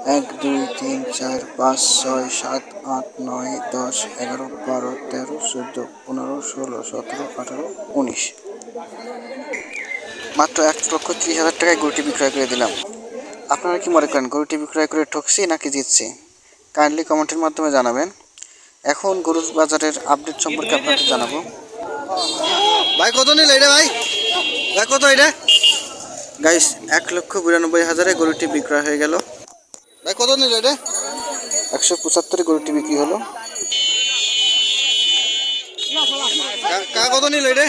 1 2 3 4 5 6 7 8 9 10 11 12 13 14 15 16 17 18 19। মাত্র 1,30,000 টাকায় গরুটি বিক্রয় করে দিলাম। আপনারা কি মনে করেন গরুটি বিক্রয় করে ঠকছি নাকি জিতছি? কাইন্ডলি কমেন্টের মাধ্যমে জানাবেন। এখন গরুর বাজারের আপডেট সম্পর্কে আপনাদের জানাবো। ভাই কত নিল এটা ভাই? ভাই কত এটা? গাইস 1,92,000-এ গরুটি বিক্রয় হয়ে গেল। ভাই কত নিল এটা? 175-এ গরুটি বিক্রি হলো। কত নিল এটা?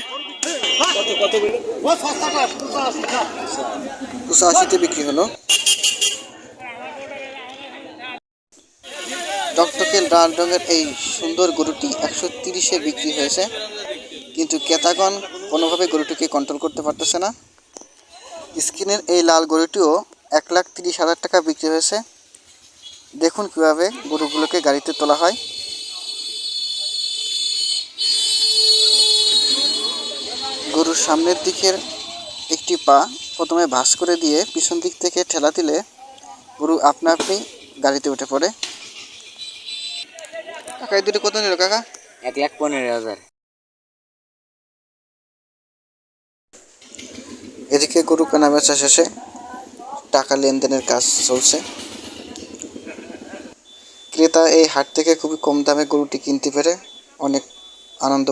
85-তে বিক্রি হলো। টকটকে লাল রঙের এই সুন্দর গরুটি 130-এ বিক্রি হয়েছে, কিন্তু ক্রেতাগণ কোনোভাবে গরুটিকে কন্ট্রোল করতে পারতেছে না। স্ক্রিনের এই লাল গরুটিও 1,30,000 টাকা বিক্রি হয়েছে। দেখুন কীভাবে গরুগুলোকে গাড়িতে তোলা হয়। গরুর সামনের দিকের একটি পা প্রথমে ভাঁজ করে দিয়ে পিছন দিক থেকে ঠেলা দিলে গরু আপনা আপনি গাড়িতে উঠে পড়ে। কাকা এই দুটো কত নিল কাকা? 1,15,000। এদিকে গরু কেনা বেচা শেষে টাকা লেনদেনের কাজ চলছে। ক্রেতা এই হাট থেকে খুবই কম দামে গরুটি কিনতে পেরে অনেক আনন্দ